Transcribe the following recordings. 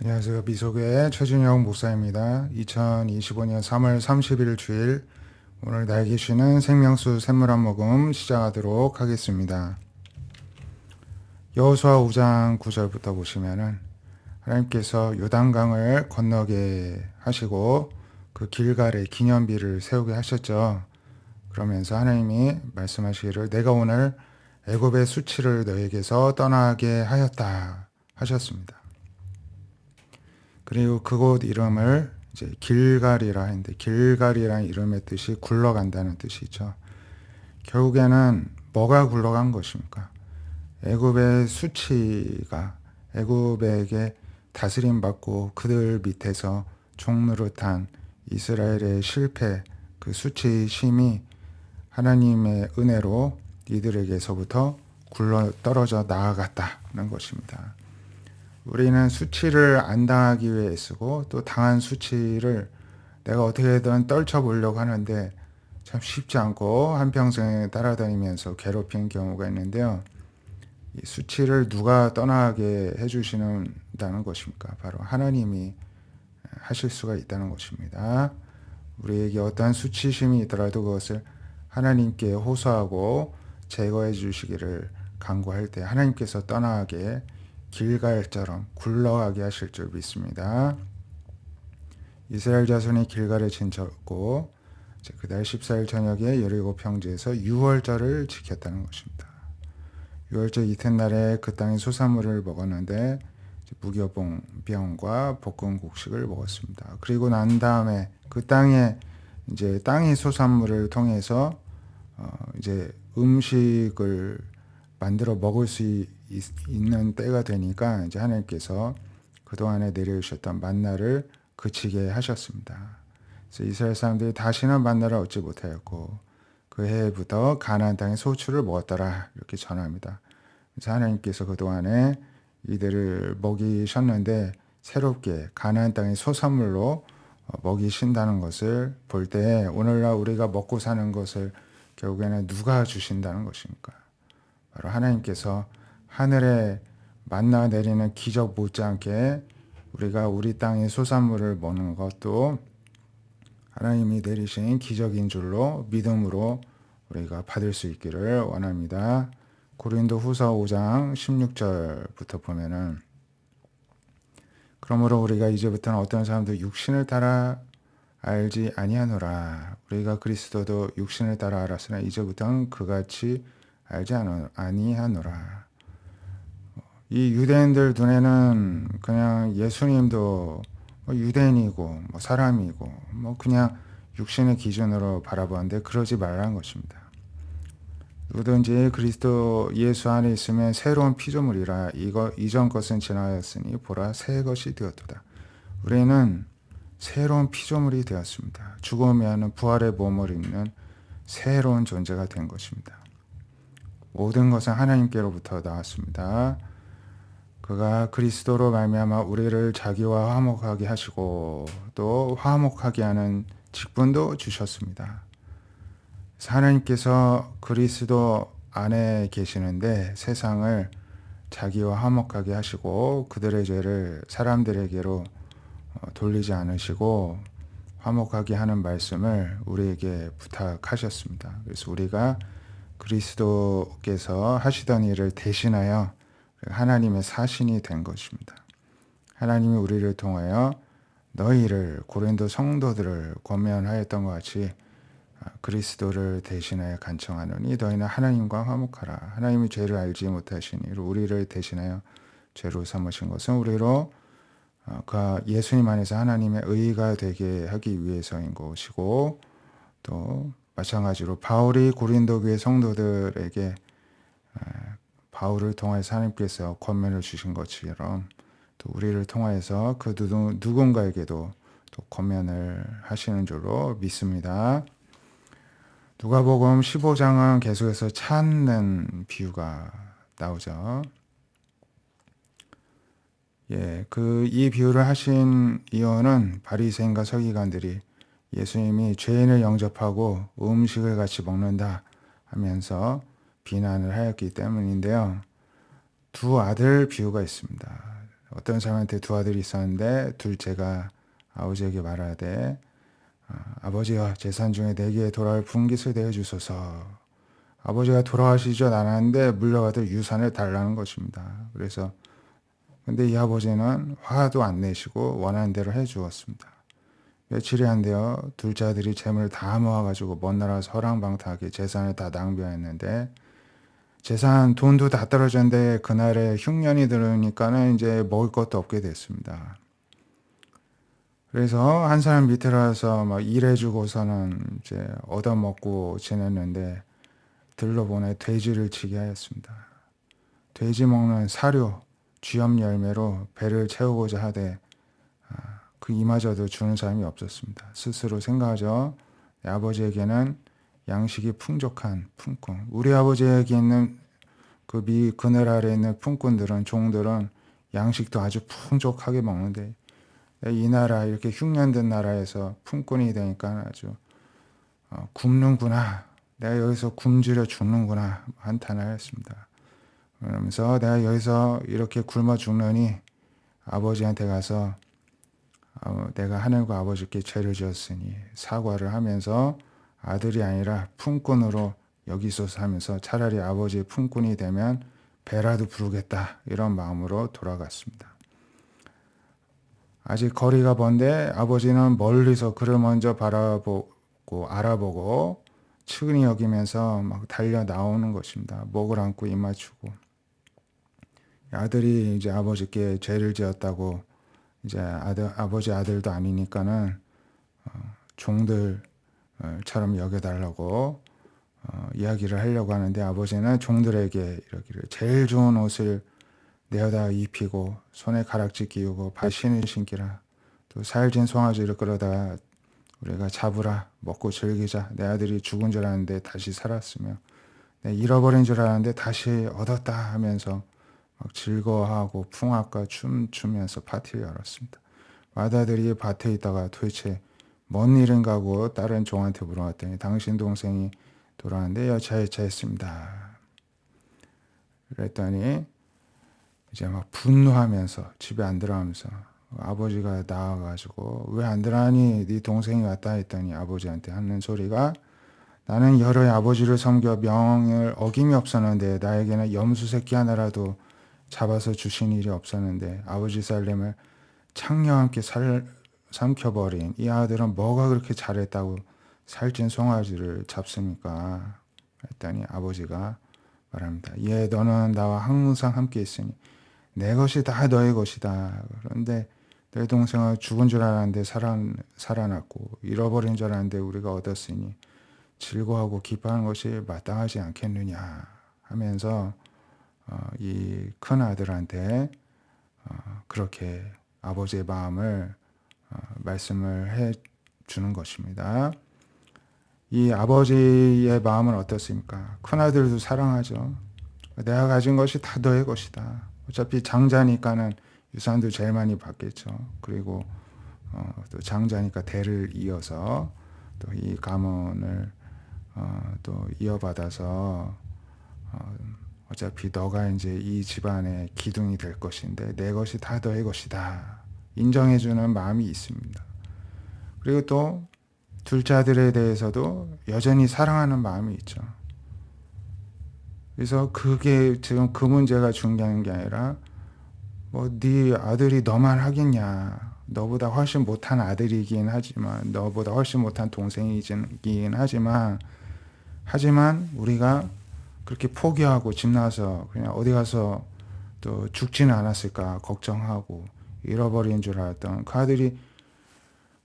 안녕하세요. 미소교회 최준영 목사입니다. 2025년 3월 30일 주일, 오늘 날개 쉬는 생명수 샘물 한 모금 시작하도록 하겠습니다. 여호수아 5장 9절부터 보시면은 하나님께서 요단강을 건너게 하시고 그 길갈에 기념비를 세우게 하셨죠. 그러면서 하나님이 말씀하시기를 내가 오늘 애굽의 수치를 너에게서 떠나게 하였다 하셨습니다. 그리고 그곳 이름을 이제 길갈이라 했는데, 길갈이라는 이름의 뜻이 굴러간다는 뜻이죠. 결국에는 뭐가 굴러간 것입니까? 애굽의 수치가 애굽에게 다스림 받고 그들 밑에서 종노릇한 이스라엘의 실패, 그 수치심이 하나님의 은혜로 이들에게서부터 굴러 떨어져 나아갔다는 것입니다. 우리는 수치를 안 당하기 위해 쓰고 또 당한 수치를 내가 어떻게든 떨쳐보려고 하는데 참 쉽지 않고 한평생 따라다니면서 괴롭힌 경우가 있는데요. 이 수치를 누가 떠나게 해주시는다는 것입니까? 바로 하나님이 하실 수가 있다는 것입니다. 우리에게 어떠한 수치심이 있더라도 그것을 하나님께 호소하고 제거해 주시기를 간구할 때 하나님께서 떠나게 길갈처럼 굴러가게 하실 줄 믿습니다. 이스라엘 자손이 길갈에 진쳤고 그달 14일 저녁에 여리고 평지에서 유월절을 지켰다는 것입니다. 유월절 이튿날에 그 땅의 소산물을 먹었는데 무교병과 볶은 곡식을 먹었습니다. 그리고 난 다음에 그 땅에 이제 땅의 소산물을 통해서 이제 음식을 만들어 먹을 수 있는 때가 되니까 이제 하나님께서 그동안에 내려주셨던 만나를 그치게 하셨습니다. 그래서 이스라엘 사람들이 다시는 만나를 얻지 못하였고 그 해부터 가나안 땅의 소출을 먹었더라 이렇게 전합니다. 그래서 하나님께서 그동안에 이들을 먹이셨는데 새롭게 가나안 땅의 소산물로 먹이신다는 것을 볼 때 오늘날 우리가 먹고 사는 것을 결국에는 누가 주신다는 것입니까? 바로 하나님께서 하늘에 만나 내리는 기적 못지않게 우리가 우리 땅의 소산물을 먹는 것도 하나님이 내리신 기적인 줄로 믿음으로 우리가 받을 수 있기를 원합니다. 고린도 후서 5장 16절부터 보면은 그러므로 우리가 이제부터는 어떤 사람도 육신을 따라 알지 아니하노라. 우리가 그리스도도 육신을 따라 알았으나 이제부터는 그같이 알지 아니하노라. 이 유대인들 눈에는 그냥 예수님도 유대인이고 사람이고 그냥 육신의 기준으로 바라보는데 그러지 말라는 것입니다. 누구든지 그리스도 예수 안에 있으면 새로운 피조물이라. 이전 것은 지나갔으니 보라 새 것이 되었도다. 우리는 새로운 피조물이 되었습니다. 죽으면 부활의 몸을 입는 새로운 존재가 된 것입니다. 모든 것은 하나님께로부터 나왔습니다. 그가 그리스도로 말미암아 우리를 자기와 화목하게 하시고 또 화목하게 하는 직분도 주셨습니다. 하나님께서 그리스도 안에 계시는데 세상을 자기와 화목하게 하시고 그들의 죄를 사람들에게로 돌리지 않으시고 화목하게 하는 말씀을 우리에게 부탁하셨습니다. 그래서 우리가 그리스도께서 하시던 일을 대신하여 하나님의 사신이 된 것입니다. 하나님이 우리를 통하여 너희를 고린도 성도들을 권면하였던 것 같이 그리스도를 대신하여 간청하노니 너희는 하나님과 화목하라. 하나님이 죄를 알지 못하시니 우리를 대신하여 죄로 삼으신 것은 우리로 그 예수님 안에서 하나님의 의가 되게 하기 위해서인 것이고 또 마찬가지로 바울이 고린도 교회 성도들에게 바울을 통해서 하나님께서 권면을 주신 것처럼 또 우리를 통해서 그 누군가에게도 또 권면을 하시는 줄로 믿습니다. 누가복음 15장은 계속해서 찾는 비유가 나오죠. 이 비유를 하신 이유는 바리새인과 서기관들이 예수님이 죄인을 영접하고 음식을 같이 먹는다 하면서 비난을 하였기 때문인데요. 두 아들 비유가 있습니다. 어떤 사람한테 두 아들이 있었는데 둘째가 아버지에게 말하되 아버지여 재산 중에 내게 돌아올 분깃을 내어주소서. 아버지가 돌아가시지 않았는데 물려받을 유산을 달라는 것입니다. 그래서 근데 이 아버지는 화도 안 내시고 원하는 대로 해 주었습니다. 며칠이 안 되어 둘째 아들이 재물을 다 모아가지고 먼 나라에서 허랑방탕하게 재산을 다 낭비했는데 재산 돈도 다 떨어졌는데 그날에 흉년이 들으니까는 이제 먹을 것도 없게 됐습니다. 그래서 한 사람 밑에라서 막 일해주고서는 이제 얻어먹고 지냈는데 들러보내 돼지를 치게 하였습니다. 돼지 먹는 사료, 쥐염 열매로 배를 채우고자 하되 그 이마저도 주는 사람이 없었습니다. 스스로 생각하죠. 내 아버지에게는 양식이 풍족한 품꾼. 우리 아버지에게 있는 그늘 아래에 있는 품꾼들은 종들은 양식도 아주 풍족하게 먹는데 이 나라 이렇게 흉년된 나라에서 품꾼이 되니까 아주 굶는구나. 내가 여기서 굶주려 죽는구나 한탄을 했습니다. 그러면서 내가 여기서 이렇게 굶어 죽느니 아버지한테 가서 내가 하늘과 아버지께 죄를 지었으니 사과를 하면서 아들이 아니라 품꾼으로 여기소서 하면서 차라리 아버지의 품꾼이 되면 배라도 부르겠다 이런 마음으로 돌아갔습니다. 아직 거리가 먼데 아버지는 멀리서 그를 먼저 바라보고 알아보고 측은히 여기면서 막 달려 나오는 것입니다. 목을 안고 입 맞추고 아들이 이제 아버지께 죄를 지었다고 이제 아버지 아들도 아니니까는 종들처럼 여겨달라고 이야기를 하려고 하는데 아버지는 종들에게 이러기를 제일 좋은 옷을 내어다 입히고 손에 가락지 끼우고 발에 신을 신기라. 또 살진 송아지를 끌어다가 우리가 잡으라 먹고 즐기자. 내 아들이 죽은 줄 알았는데 다시 살았으며 내 잃어버린 줄 알았는데 다시 얻었다 하면서 막 즐거워하고 풍악과 춤추면서 파티를 열었습니다. 맏아들이 밭에 있다가 도대체 뭔 일인가 하고 다른 종한테 물어봤더니 당신 동생이 돌아왔는데 여차여차했습니다. 그랬더니 이제 막 분노하면서 집에 안 들어가면서 아버지가 나와가지고 왜 안 들어가니 네 동생이 왔다 했더니 아버지한테 하는 소리가 나는 여러 아버지를 섬겨 명을 어김이 없었는데 나에게는 염소 새끼 하나라도 잡아서 주신 일이 없었는데 아버지 살림을 창녀와 함께 삼켜버린 이 아들은 뭐가 그렇게 잘했다고 살찐 송아지를 잡습니까? 했더니 아버지가 말합니다. 예, 너는 나와 항상 함께 있으니 내 것이 다 너의 것이다. 그런데 내 동생은 죽은 줄 알았는데 살아났고 잃어버린 줄 알았는데 우리가 얻었으니 즐거워하고 기뻐하는 것이 마땅하지 않겠느냐 하면서 이 큰 아들한테 그렇게 아버지의 마음을 말씀을 해 주는 것입니다. 이 아버지의 마음은 어떻습니까? 큰 아들도 사랑하죠. 내가 가진 것이 다 너의 것이다. 어차피 장자니까는 유산도 제일 많이 받겠죠. 그리고 또 장자니까 대를 이어서 또 이 가문을 또 이어받아서 어차피 너가 이제 이 집안의 기둥이 될 것인데 내 것이 다 너의 것이다. 인정해주는 마음이 있습니다. 그리고 또 둘째 아들에 대해서도 여전히 사랑하는 마음이 있죠. 그래서 그게 지금 그 문제가 중요한 게 아니라 뭐 네 아들이 너만 하겠냐. 너보다 훨씬 못한 아들이긴 하지만 너보다 훨씬 못한 동생이긴 하지만 우리가 그렇게 포기하고 집 나와서 그냥 어디 가서 또 죽지는 않았을까 걱정하고 잃어버린 줄 알았던 그 아들이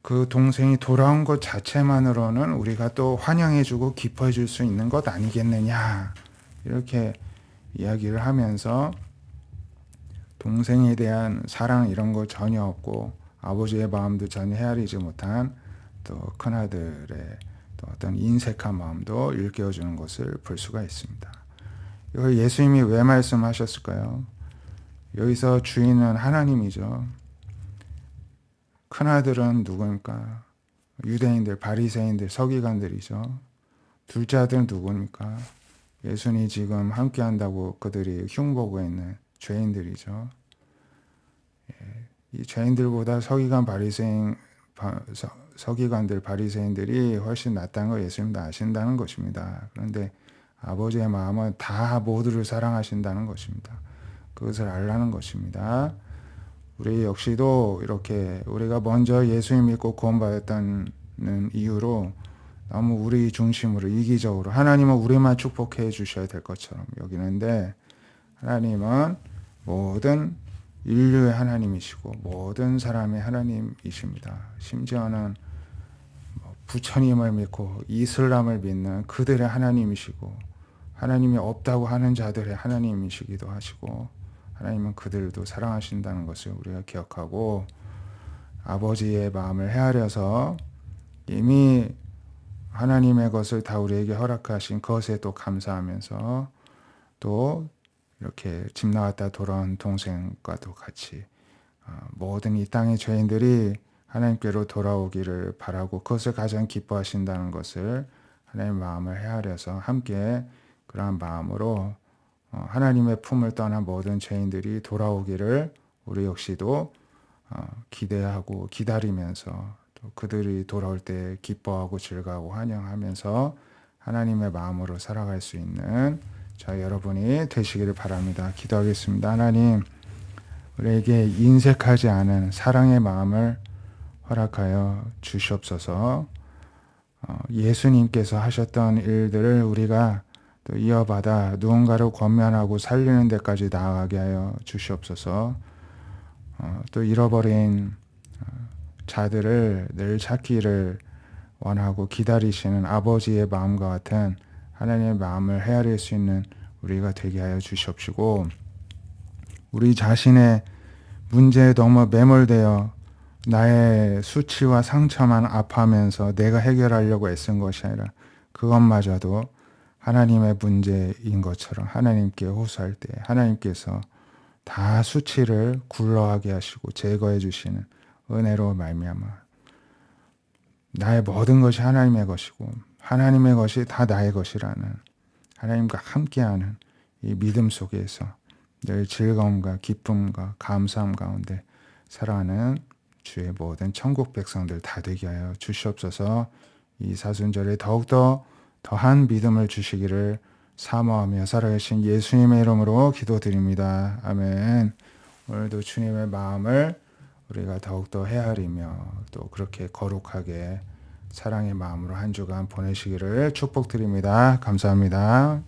그 동생이 돌아온 것 자체만으로는 우리가 또 환영해주고 기뻐해줄 수 있는 것 아니겠느냐 이렇게 이야기를 하면서 동생에 대한 사랑 이런 거 전혀 없고 아버지의 마음도 전혀 헤아리지 못한 또 큰아들의 또 어떤 인색한 마음도 일깨워주는 것을 볼 수가 있습니다. 이걸 예수님이 왜 말씀하셨을까요? 여기서 주인은 하나님이죠. 큰아들은 누구입니까? 유대인들, 바리새인들, 서기관들이죠. 둘째 아들은 누구입니까? 예수님이 지금 함께한다고 그들이 흉보고 있는 죄인들이죠. 이 죄인들보다 서기관들 바리새인들이 훨씬 낫다는 걸 예수님도 아신다는 것입니다. 그런데 아버지의 마음은 다 모두를 사랑하신다는 것입니다. 그것을 알라는 것입니다. 우리 역시도 이렇게 우리가 먼저 예수님 믿고 구원받았다는 이유로 너무 우리 중심으로 이기적으로 하나님은 우리만 축복해 주셔야 될 것처럼 여기는데, 하나님은 모든 인류의 하나님이시고 모든 사람의 하나님이십니다. 심지어는 부처님을 믿고 이슬람을 믿는 그들의 하나님이시고 하나님이 없다고 하는 자들의 하나님이시기도 하시고, 하나님은 그들도 사랑하신다는 것을 우리가 기억하고, 아버지의 마음을 헤아려서 이미 하나님의 것을 다 우리에게 허락하신 것에 또 감사하면서, 또 이렇게 집 나갔다 돌아온 동생과도 같이 모든 이 땅의 죄인들이 하나님께로 돌아오기를 바라고 그것을 가장 기뻐하신다는 것을 하나님의 마음을 헤아려서 함께 그러한 마음으로 하나님의 품을 떠난 모든 죄인들이 돌아오기를 우리 역시도 기대하고 기다리면서, 또 그들이 돌아올 때 기뻐하고 즐거워하고 환영하면서 하나님의 마음으로 살아갈 수 있는 자 여러분이 되시기를 바랍니다. 기도하겠습니다. 하나님, 우리에게 인색하지 않은 사랑의 마음을 허락하여 주시옵소서. 예수님께서 하셨던 일들을 우리가 또 이어받아 누군가를 권면하고 살리는 데까지 나아가게 하여 주시옵소서. 또 잃어버린 자들을 늘 찾기를 원하고 기다리시는 아버지의 마음과 같은 하나님의 마음을 헤아릴 수 있는 우리가 되게 하여 주시옵시고, 우리 자신의 문제에 너무 매몰되어 나의 수치와 상처만 아파하면서 내가 해결하려고 애쓴 것이 아니라 그것마저도 하나님의 문제인 것처럼 하나님께 호소할 때 하나님께서 다 수치를 굴러가게 하시고 제거해 주시는 은혜로 말미암아 나의 모든 것이 하나님의 것이고 하나님의 것이 다 나의 것이라는 하나님과 함께하는 이 믿음 속에서 늘 즐거움과 기쁨과 감사함 가운데 살아가는 주의 모든 천국 백성들 다 되게 하여 주시옵소서. 이 사순절에 더욱더 더한 믿음을 주시기를 사모하며 살아계신 예수님의 이름으로 기도드립니다. 아멘. 오늘도 주님의 마음을 우리가 더욱더 헤아리며 또 그렇게 거룩하게 사랑의 마음으로 한 주간 보내시기를 축복드립니다. 감사합니다.